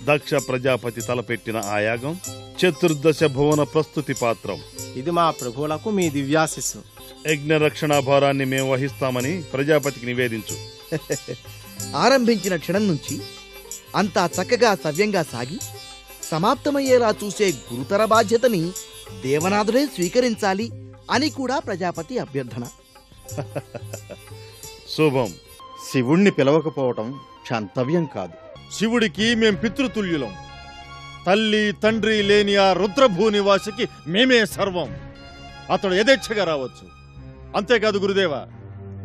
దక్ష ప్రజాపతి తలపెట్టిన ఆ యాగం చతుర్దశ భువన ప్రస్తుతి పాత్రం. ఇది మా ప్రభువులకు మీ దివ్యాశిస్సు. యజ్ఞ రక్షణా భారాన్ని మేము వహిస్తామని ప్రజాపతికి నివేదించు. ఆరంభించిన క్షణం నుంచి అంతా చక్కగా సవ్యంగా సాగి సమాప్తమయ్యేలా చూసే గురుతర బాధ్యతని దేవనాథుడే స్వీకరించాలి అని కూడా ప్రజాపతి అభ్యర్థన. శుభం. శివుణ్ణి పిలవకపోవటం క్షంతవ్యం కాదు. శివుడికి మేం పితృతుల్యులం. తల్లి తండ్రి లేని ఆ రుద్రభూ నివాసికి మేమే సర్వం. అతడు యథేచ్ఛగా రావచ్చు. అంతేకాదు గురుదేవా,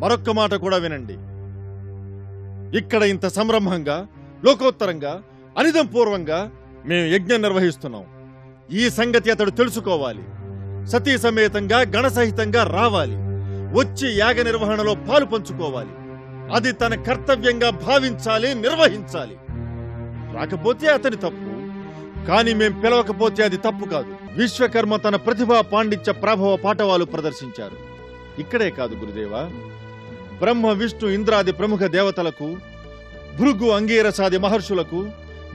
మరొక్క మాట కూడా వినండి. ఇక్కడ ఇంత సంరంభంగా, లోకోత్తరంగా, అనిదంపూర్వంగా మేము యజ్ఞం నిర్వహిస్తున్నాం. ఈ సంగతి అతడు తెలుసుకోవాలి. సతీ సమేతంగా గణసహితంగా రావాలి. వచ్చి యాగ నిర్వహణలో పాలు పంచుకోవాలి. అది తన కర్తవ్యంగా భావించాలి, నిర్వహించాలి. రాకపోతే అతని తప్పు, కానీ మేం పిలవకపోతే అది తప్పు కాదు. విశ్వకర్మ తన ప్రతిభా పాండిత్య ప్రభావ పాఠవాలు ప్రదర్శించారు. ఇక్కడే కాదు గురుదేవా, బ్రహ్మ విష్ణు ఇంద్రాది ప్రముఖ దేవతలకు, భృగు అంగీరసాది మహర్షులకు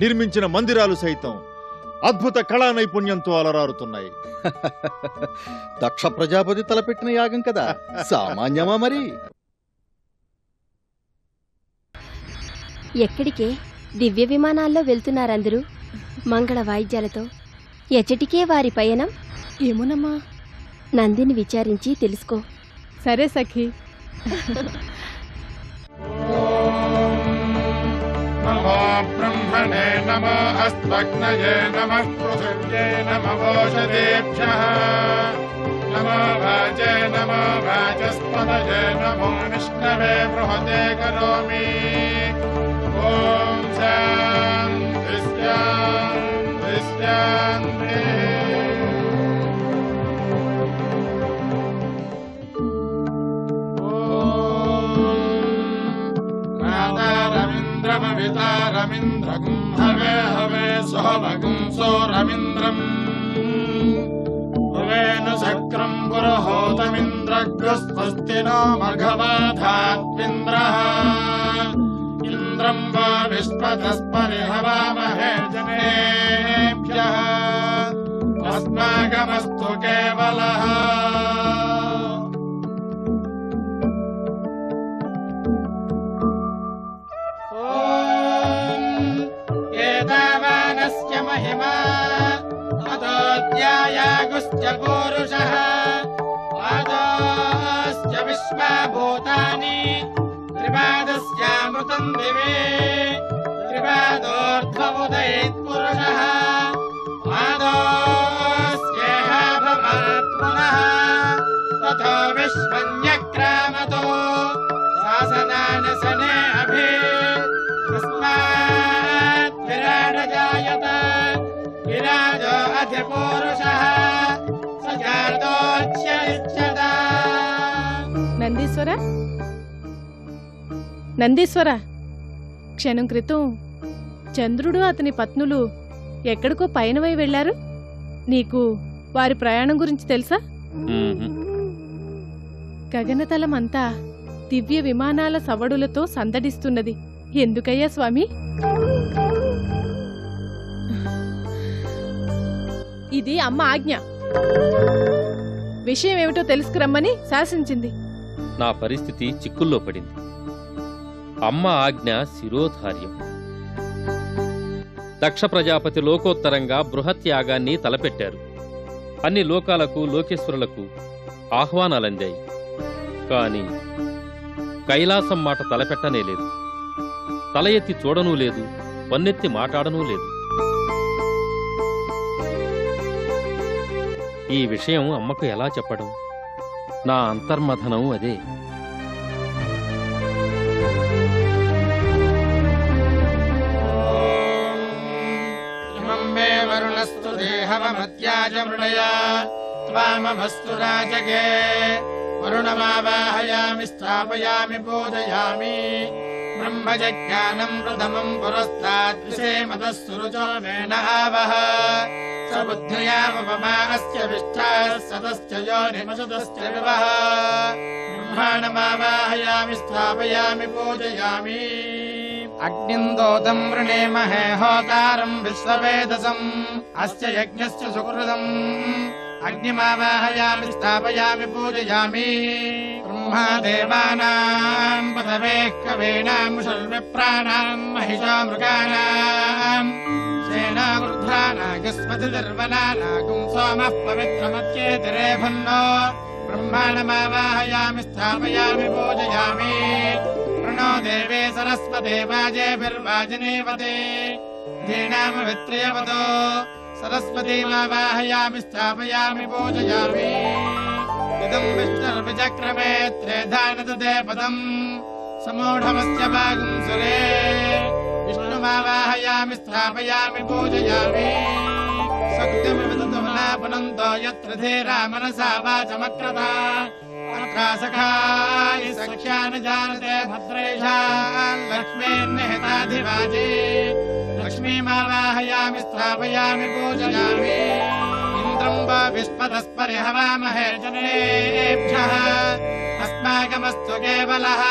నిర్మించిన మందిరాలు సైతం అద్భుత కళా నైపుణ్యంతో అలరారుతున్నాయి. దక్ష ప్రజాపతి తలపెట్టిన యాగం కదా, సామాన్యమా మరి? ఎక్కడికే? దివ్య విమానాల్లో వెళ్తున్నారందరూ మంగళ వాయిద్యాలతో. ఎచ్చటికే వారి పయనం? ఏమునమ్మా, నందిని విచారించి తెలుసుకో. సరే సఖీ. నమో బ్రహ్మణే నమో అస్మగ్నయే నమః పృథివ్యై నమః ఓషధేభ్యః నమో వాచే నమో వాచస్పతయే నమో విష్ణవే బృహతే కరోమి. ఓం శాంతి శాంతి శాంతి. రమింద్రమవితారమింద్రగుం హవే హవే సోమగుం సోరమింద్రం భువేను సక్రం పురహోతమింద్రగ్రస్వస్తి నో మఘవాధాత్వింద్రః ఇంద్రం వా విశ్వతస్పరిహవామహే జనేభ్యః అస్మాకమస్తు కేవలః. महिमा अतोऽध्यायागुश्च पूरुषः पादोश्च विश्वभूतानि त्रिपादस्यामृतम् दिवे त्रिपादोर्ध्वमुदयेत् पुरुषः पादोस्येह भवात् पुनः ततो विश्वन्यक्रामतो शासनानसने अभि तस्मात् विराट जायत विराजो अधिपुरुषः स जातोच्यरिच्यते. నందీశ్వర, నందీశ్వర, క్షణం క్రితం చంద్రుడు అతని పత్నులు ఎక్కడికో పయనమై వెళ్లారు. నీకు వారి ప్రయాణం గురించి తెలుసా? గగనతలం అంతా దివ్య విమానాల సవడులతో సందడిస్తున్నది. ఎందుకయ్యా స్వామి? ఇది అమ్మ ఆజ్ఞ. విషయం ఏమిటో తెలుసుకురమ్మని శాసించింది. నా పరిస్థితి చిక్కుల్లో పడింది. అమ్మ ఆజ్ఞ శిరోధార్యం. దక్ష ప్రజాపతి లోకోత్తరంగా బృహత్ యాగాన్ని తలపెట్టారు. అన్ని లోకాలకు, లోకేశ్వరులకు ఆహ్వానాలందాయి. కాని కైలాసం మాట తలపెట్టనే లేదు. తల ఎత్తి చూడనూ లేదు, వన్నెత్తి మాట్లాడనూ లేదు. ఈ విషయం అమ్మకు ఎలా చెప్పడం? నా అంతర్మథనం అదే. ఇమం మే వరుణస్తు దేహమత్యాజమృణయ త్వామమస్తు రాజగే వరుణమావాహయామి స్థాపయామి పూజయామి. బ్రహ్మజ్ఞానం ప్రథమం పురస్తాత్ విషేమతః సురుచో మేన ఆవహ స బుద్ధ్యామపమా అస్య విష్ఠాః సతశ్చ యోనిమసతశ్చ వివః. బ్రహ్మాణమావాహయామి స్థాపయామి పూజయామి. అగ్నిందోతం వృణేమహే హోతారం విశ్వవేదసం అస్య యజ్ఞస్య సుకృతం అగ్నిమావాహయామి స్థాపయామి పూజయామి బ్రహ్మదేవానాం పదవేః కవీనాం షడ్విప్రాణాం మహిషా మృగాణాం సేనాగృధ్రానాగస్పతిర్వనానాగం సోమః పవిత్రమత్యేతిరేభన్నో బ్రహ్మాణమావాహయామి స్థాపయామి పూజయామి ప్రణో దేవే సరస్వతే వాజేభిర్వాజినీవతే ధీనామవిత్రయవతో సరస్వతీమావాహయామి స్థాపయామి పూజయామి ఇదం విష్ణుర్విచక్రమే త్రేధానదతే పదం సమూఢమస్య భాగం సురే విష్ణుమావాహయామి స్థాపయామి పూజయామి శక్తిమివిదునాపునంతో యత్ర ధీరా మనసా వాచమక్రతా అత్రాసఖాయి సఖ్యాన జానతే భద్రేషాన్ లక్ష్మీర్నిహితాధివాజే లక్ష్మీమావాహయామి స్థాపయామి పూజయామి ఇంద్రం వా విష్పదస్పరిహవామహే జనేభ్యః అస్మాకమస్తు కేవలః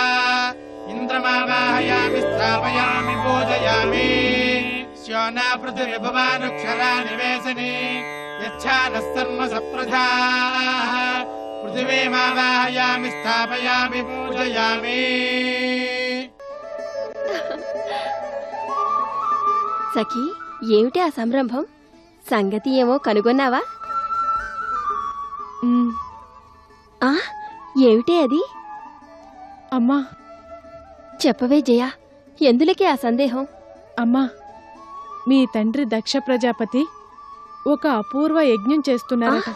ఇంద్రమావాహయామి స్థాపయామి పూజయామి శ్యోనా పృథివీ భవానుక్షరా నివేశని యచ్ఛానః సర్వ సప్రధాః పృథివీమావాహయామి స్థాపయామి పూజయామి. సఖీ, ఏమిటి ఆ సంరంభం? సంగతి ఏమో కనుగొన్నావా? ఆ, ఏమిటే అది? అమ్మా, చెప్పవే జయ, ఎందులకే ఆ సందేహం? అమ్మా, మీ తండ్రి దక్ష ప్రజాపతి ఒక అపూర్వ యజ్ఞం చేస్తున్నారట.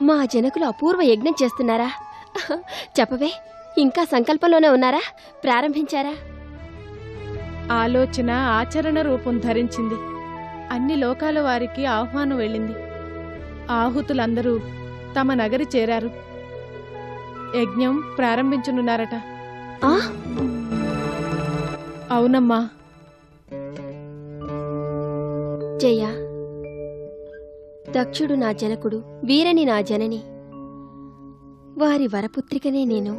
మా జనకులు అపూర్వ యజ్ఞం చేస్తున్నారా? చెప్పవే, ఇంకా సంకల్పంలోనే ఉన్నారా? ప్రారంభించారా? ఆలోచన ఆచరణ రూపం ధరించింది. అన్ని లోకాల వారికి ఆహ్వానం వెళ్ళింది. ఆహుతులందరూ తమ నగరి చేరారు. యజ్ఞం ప్రారంభించనున్నారట. అవునమ్మా. జయ, దక్షుడు నా జనకుడు, వీరని నా జనని, వారి వరపుత్రికనే నేను.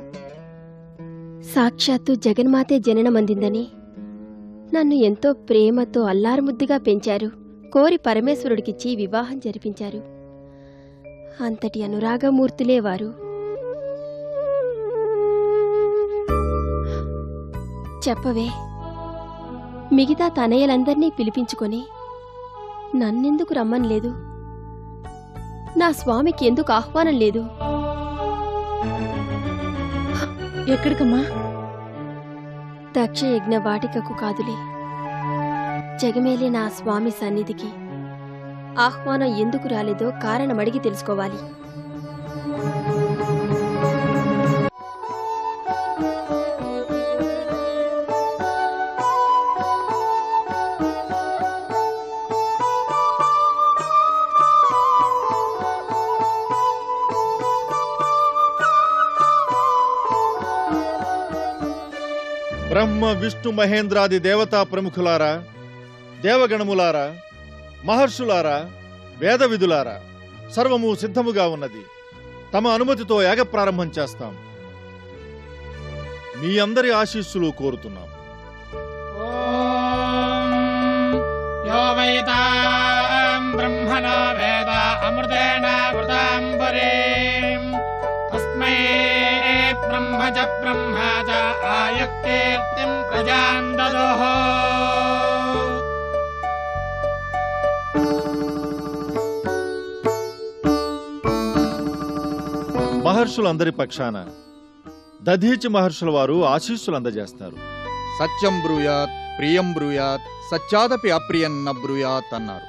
సాక్షాత్తు జగన్మాతే జననమందిందని నన్ను ఎంతో ప్రేమతో అల్లారుముద్దుగా పెంచారు. కోరి పరమేశ్వరుడికిచ్చి వివాహం జరిపించారు. అంతటి అనురాగమూర్తులే వారు. చెప్పవే, మిగతా తనయ్యలందర్నీ పిలిపించుకొని నన్నెందుకు రమ్మనలేదు? నా స్వామికి ఎందుకు ఆహ్వానం లేదు? ఎక్కడికమ్మా? దక్షయజ్ఞ వాటికకు కాదులే, జగమేలే నా స్వామి సన్నిధికి. ఆహ్వానం ఎందుకు రాలేదో కారణమడిగి తెలుసుకోవాలి. బ్రహ్మ విష్ణు మహేంద్రాది దేవతా ప్రముఖులారా, దేవగణములారా, మహర్షులారా, వేద విధులారా, సర్వము సిద్ధముగా ఉన్నది. తమ అనుమతితో యాగ ప్రారంభం చేస్తాం. మీ అందరి ఆశీస్సులు కోరుతున్నాం. యో వైతాం బ్రహ్మణో వేద అమృతేన వృతాంబరీం తస్మై బ్రహ్మజ బ్రహ్మజ ఆయుఃకీర్తిం ప్రజాం దదోః. మహర్షులందరి పక్షాన దధీచి మహర్షుల వారు ఆశీస్సులు అందజేస్తారు. సత్యం బ్రూయాత్, ప్రియం బ్రూయాత్, సత్యాదపి అప్రియన్న బ్రూయాత్ అన్నారు.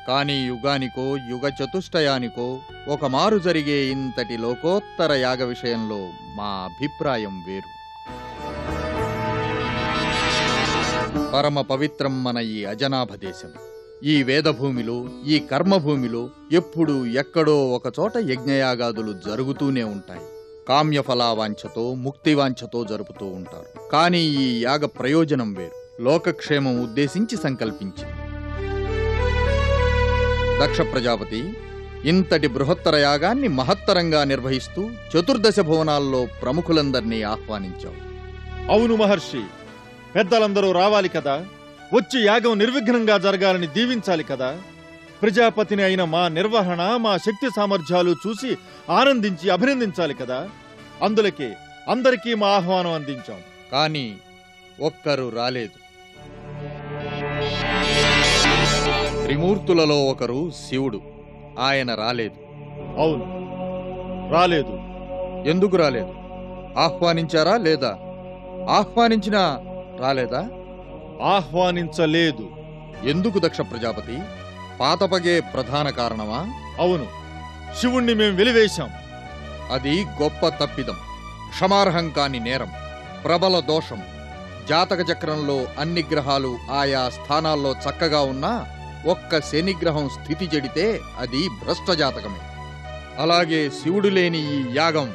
కానీ యుగానికో యుగ చతుష్టయానికో ఒకమారు జరిగే ఇంతటి లోకోత్తర యాగ విషయంలో మా అభిప్రాయం వేరు. పరమ పవిత్రం మన ఈ అజనాభ దేశం. ఈ వేదభూమిలో, ఈ కర్మభూమిలో ఎప్పుడూ ఎక్కడో ఒకచోట యజ్ఞయాగాదులు జరుగుతూనే ఉంటాయి. కామ్యఫలావాంఛతో, ముక్తివాంఛతో జరుపుతూ ఉంటారు. కానీ ఈ యాగ ప్రయోజనం వేరు, లోకక్షేమం ఉద్దేశించి సంకల్పించి. దక్ష ప్రజాపతి ఇంతటి బృహత్తర యాగాన్ని మహత్తరంగా నిర్వహిస్తూ చతుర్దశ భువనాల్లో ప్రముఖులందర్నీ ఆహ్వానించావు. అవును మహర్షి, పెద్దలందరూ రావాలి కదా, వచ్చి యాగం నిర్విఘ్నంగా జరగాలని దీవించాలి కదా. ప్రజాపతిని అయిన మా నిర్వహణ, మా శక్తి సామర్థ్యాలు చూసి ఆనందించి అభినందించాలి కదా. అందులకే అందరికీ మా ఆహ్వానం అందించాం. కానీ ఒక్కరు రాలేదు. త్రిమూర్తులలో ఒకరు శివుడు. ఆయన రాలేదు. అవును, రాలేదు. ఎందుకు రాలేదు? ఆహ్వానించారా లేదా? ఆహ్వానించినా రాలేదా? ఆహ్వానించలేదు. ఎందుకు దక్ష ప్రజాపతి? పాతపగే ప్రధాన కారణమా? అవును, శివుణ్ణి మేం వెలివేశాం. అది గొప్ప తప్పిదం, క్షమార్హం కాని నేరం, ప్రబల దోషం. జాతక చక్రంలో అన్ని గ్రహాలు ఆయా స్థానాల్లో చక్కగా ఉన్నా ఒక్క శనిగ్రహం స్థితి చెడితే అది భ్రష్ట జాతకమే. అలాగే శివుడు లేని ఈ యాగం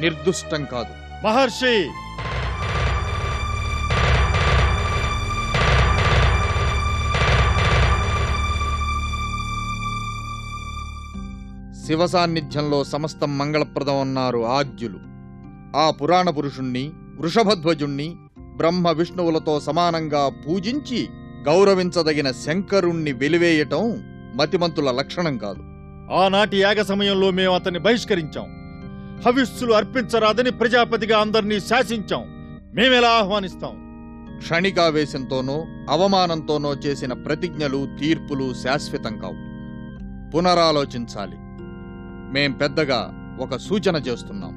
నిర్దుష్టం కాదు. మహర్షి, శివ సాన్నిధ్యంలో సమస్తం మంగళప్రదం అన్నారు ఆద్యులు. ఆ పురాణ పురుషుణ్ణి, వృషభధ్వజుణ్ణి బ్రహ్మ విష్ణువులతో సమానంగా పూజించి గౌరవించదగిన శంకరుణ్ణి వెలివేయటం మతిమంతుల లక్షణం కాదు. ఆనాటి యాగ సమయంలో మేము అతన్ని బహిష్కరించాం. హవిస్సులు అర్పించరాదని ప్రజాపతిగా అందరినీ శాసించాం. మేమెలా ఆహ్వానిస్తాం? క్షణికావేశంతోనో అవమానంతోనో చేసిన ప్రతిజ్ఞలు, తీర్పులు శాశ్వతం కావు. పునరాలోచించాలి. మేం పెద్దగా ఒక సూచన చేస్తున్నాం.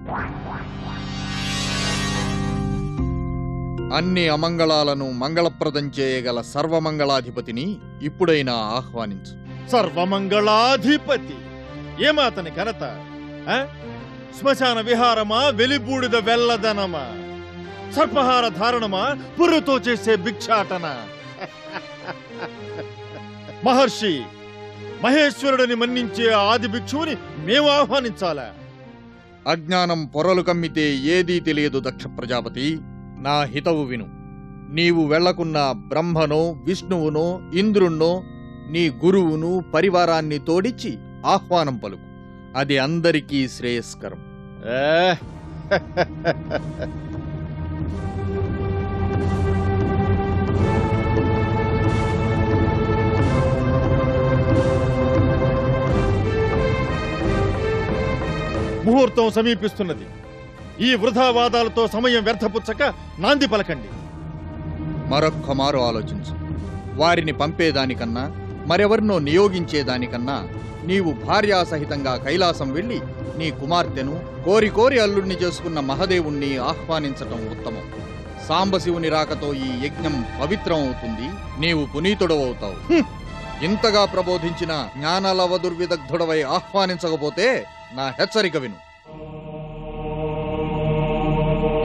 అన్ని అమంగళాలను మంగళప్రదం చేయగల సర్వమంగళాధిపతిని ఇప్పుడైనా ఆహ్వానించు. సర్వమంగళాధిపతి ఏమా అతని ఘనత? శ్మశాన విహారమా, వెలిబూడిద వెల్లదనమా, సర్పహార ధారణమా, పుర్రుతో చేసే భిక్షాటన? మహర్షి, మహేశ్వరుడిని మన్నించే ఆది భిక్షువుని మేము ఆహ్వానించాలా? అజ్ఞానం పొరలు కమ్మితే ఏదీ తెలియదు దక్ష ప్రజాపతి. నా హితవు విను. నీవు వెళ్లకున్న బ్రహ్మనో, విష్ణువునో, ఇంద్రుణ్ణో, నీ గురువును, పరివారాన్ని తోడిచి ఆహ్వానం పలుకు. అది అందరికీ శ్రేయస్కరం. ముహూర్తం సమీపిస్తున్నది. ఈ వృధావాదాలతో సమయం వ్యర్థపుచ్చక నాంది పలకండి. మరొక్క మారు ఆలోచించు. వారిని పంపేదానికన్నా, మరెవరినో నియోగించేదానికన్నా నీవు భార్యాసహితంగా కైలాసం వెళ్లి నీ కుమార్తెను, కోరి కోరి అల్లుణ్ణి చేసుకున్న మహదేవుణ్ణి ఆహ్వానించటం ఉత్తమం. సాంబశివుని రాకతో ఈ యజ్ఞం పవిత్రం అవుతుంది. నీవు పునీతుడవవుతావు. ఇంతగా ప్రబోధించిన జ్ఞానలవదుర్విదగ్ధుడవై ఆహ్వానించకపోతే నా హెచ్చరిక విను.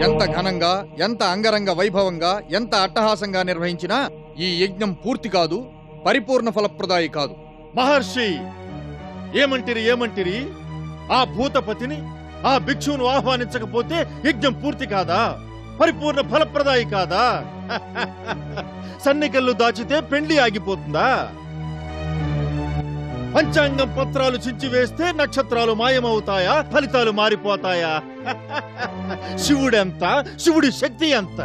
ఎంత ఘనంగా, ఎంత అంగరంగ వైభవంగా, ఎంత అట్టహాసంగా నిర్వహించినా ఈ యజ్ఞం పూర్తి కాదు, పరిపూర్ణ ఫలప్రదాయి కాదు. మహర్షి, ఏమంటిరి? ఆ భూతపతిని, ఆ భిక్షువును ఆహ్వానించకపోతే యజ్ఞం పూర్తి కాదా? పరిపూర్ణ ఫలప్రదాయి కాదా? సన్నికల్లు దాచితే పెండ్లి ఆగిపోతుందా? పంచాంగం పత్రాలు చించి వేస్తే నక్షత్రాలు మాయమవుతాయా? ఫలితాలు మారిపోతాయా? శివుడెంత, శివుడి శక్తి ఎంత?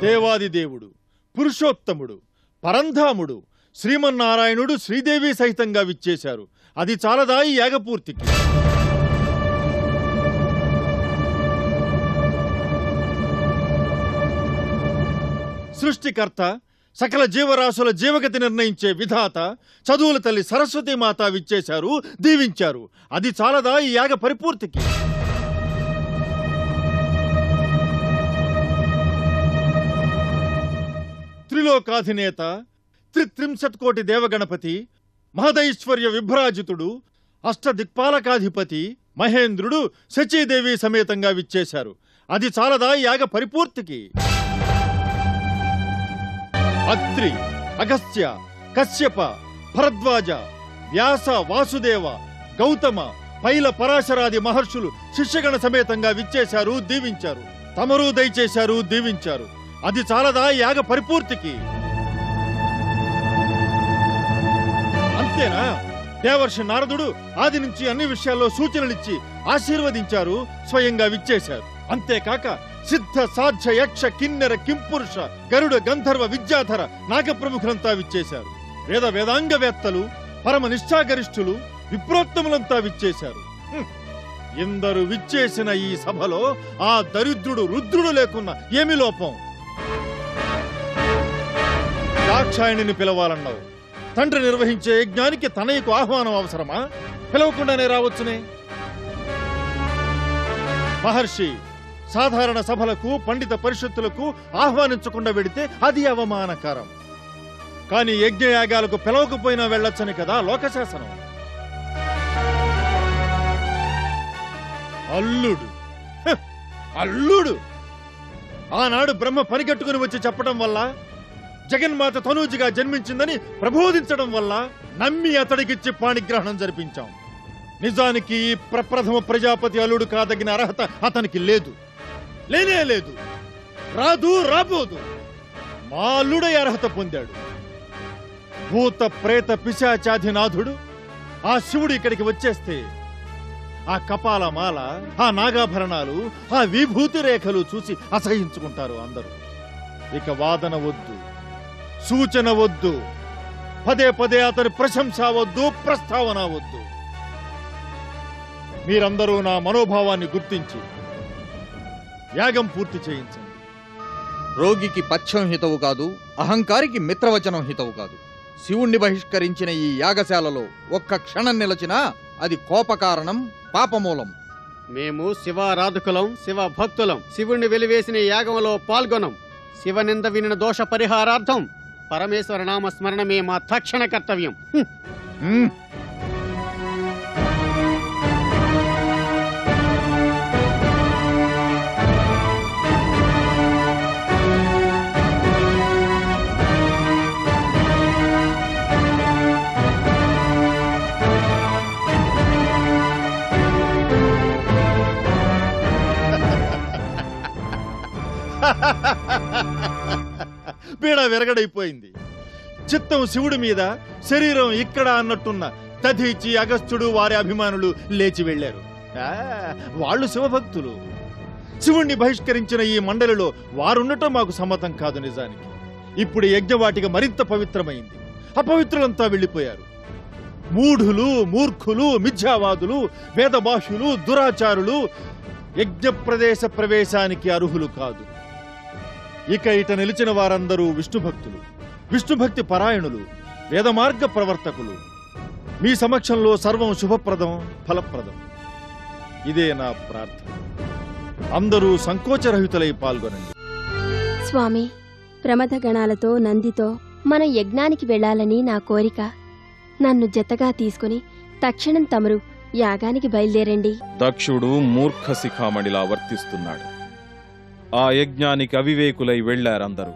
దేవాది దేవుడు, పురుషోత్తముడు, పరంధాముడు, శ్రీమన్నారాయణుడు శ్రీదేవి సహితంగా విచ్చేశారు. అది చాలదా ఈ యాగపూర్తికి? సృష్టికర్త, సకల జీవరాశుల జీవగతి నిర్ణయించే విధాత, చదువుల తల్లి సరస్వతీమాత విచ్చేశారు, దీవించారు. అది చాలదా ఈ యాగ పరిపూర్తికి? త్రిలోకాధినేత, త్రిత్రింశత్కోటి దేవగణపతి, మహదైశ్వర్య విభ్రాజితుడు, అష్టదిక్పాలకాధిపతి మహేంద్రుడు శచీదేవి సమేతంగా విచ్చేశారు. అది చాలదా యాగ పరిపూర్తికి? అత్రి, అగస్త్య, కశ్యప, భరద్వాజ, వ్యాస, వాసుదేవ, గౌతమ, పైల పరాశరాది మహర్షులు శిష్యగణ సమేతంగా విచ్చేశారు, దీవించారు. తమరు దయచేశారు, దీవించారు. అది చాలదా యాగ పరిపూర్తికి? ఇంతేనా? దేవర్షి నారదుడు ఆది నుంచి అన్ని విషయాల్లో సూచనలిచ్చి ఆశీర్వదించారు, స్వయంగా విచ్చేశారు. అంతేకాక సిద్ధ సాధ్య యక్ష కిన్నెర కింపురుష గరుడ గంధర్వ విద్యాధర నాగప్రముఖులంతా విచ్చేశారు. వేదాంగవేత్తలు, పరమ నిష్ఠాగరిష్ఠులు, విప్రోత్తములంతా విచ్చేశారు. ఇందరు విచ్చేసిన ఈ సభలో ఆ దరిద్రుడు రుద్రుడు లేకున్నా ఏమి లోపం? దాక్షాయణిని పిలవాలన్నావు. తండ్రి నిర్వహించే యజ్ఞానికి తనయ్యకు ఆహ్వానం అవసరమా? పిలవకుండానే రావచ్చునే. మహర్షి సాధారణ సభలకు, పండిత పరిషత్తులకు ఆహ్వానించకుండా వెడితే అది అవమానకరం. కానీ యజ్ఞయాగాలకు పిలవకపోయినా వెళ్ళొచ్చని కదా లోకశాసనం. అల్లుడు ఆనాడు బ్రహ్మ పనిగట్టుకుని వచ్చి చెప్పడం వల్ల, జగన్మాత తనూజిగా జన్మించిందని ప్రబోధించడం వల్ల నమ్మి అతడికిచ్చి పాణిగ్రహణం జరిపించాం. నిజానికి ఈ ప్రప్రథమ ప్రజాపతి అల్లుడు కాదగిన అర్హత అతనికి లేదు, లేనే లేదు, రాబోదు. మా అల్లుడే అర్హత పొందాడు. భూత ప్రేత పిశాచాధినాథుడు ఆ శివుడు ఇక్కడికి వచ్చేస్తే ఆ కపాలమాల, ఆ నాగాభరణాలు, ఆ విభూతి రేఖలు చూసి అసహించుకుంటారు అందరూ. ఇక వాదన వద్దు, సూచన వద్దు, పదే పదే అతని ప్రశంస వద్దు, ప్రస్తావన వద్దు. మీరందరూ నా మనోభావాన్ని గుర్తించి యాగం పూర్తి చేయించండి. రోగికి పథ్యం హితవు కాదు, అహంకారికి మిత్రవచనం హితవు కాదు. శివుణ్ణి బహిష్కరించిన ఈ యాగశాలలో ఒక్క క్షణం నిలచినా అది కోపకారణం, పాపమూలం. మేము శివారాధకులం, శివ భక్తులం. శివుణ్ణి వెలివేసిన యాగంలో పాల్గొనం. శివనింద వినిన దోష పరిహారార్థం పరమేశ్వర నామ స్మరణమే మా తక్షణ కర్తవ్యం. పీడ విరగడైపోయింది. చిత్తం శివుడి మీద, శరీరం ఇక్కడ అన్నట్టున్న దధీచి, అగస్త్యుడు, వారి అభిమానులు లేచి వెళ్లారు. వాళ్ళు శివభక్తులు. శివుణ్ణి బహిష్కరించిన ఈ మండలిలో వారుండటం మాకు సమ్మతం కాదు. నిజానికి ఇప్పుడు యజ్ఞవాటిక మరింత పవిత్రమైంది. అపవిత్రులంతా వెళ్లిపోయారు. మూఢులు, మూర్ఖులు, మిథ్యావాదులు, వేదబాహ్యులు, దురాచారులు యజ్ఞ ప్రదేశ ప్రవేశానికి అర్హులు కాదు. ఇక ఇట నిలిచిన వారందరూ విష్ణుభక్తులు, విష్ణుభక్తి పరాయణులు, వేదమార్గ ప్రవర్తకులు. మీ సమక్షంలో సర్వం శుభప్రదం, ఫలప్రదం. ఇదే నా ప్రార్థన. అందరూ సంకోచరహితులై పాల్గొనండి. స్వామి, ప్రమథ గణాలతో, నందితో మన యజ్ఞానికి వెళ్లాలని నా కోరిక. నన్ను జతగా తీసుకుని తక్షణం తమరు యాగానికి బయలుదేరండి. దక్షుడు మూర్ఖ శిఖామణిలా వర్తిస్తున్నాడు. ఆ యజ్ఞానికి అవివేకులై వెళ్లారందరూ.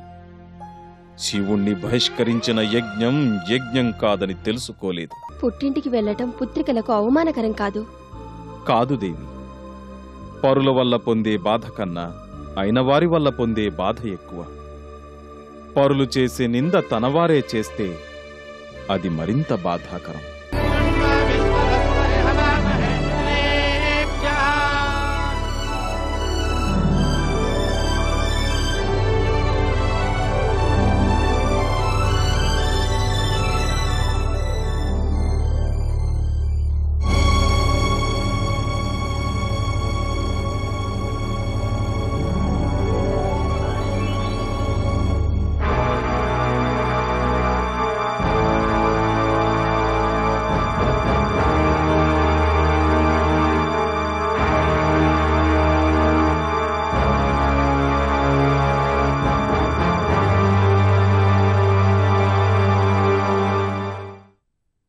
శివుణ్ణి బహిష్కరించిన యజ్ఞం యజ్ఞం కాదని తెలుసుకోలేదు. పుట్టింటికి వెళ్లటం పుత్రికలకు అవమానకరం కాదు. కాదు దేవి, పరుల వల్ల పొందే బాధ కన్నా అయినవారి వల్ల పొందే బాధ ఎక్కువ. పరులు చేసే నింద తనవారే చేస్తే అది మరింత బాధాకరం.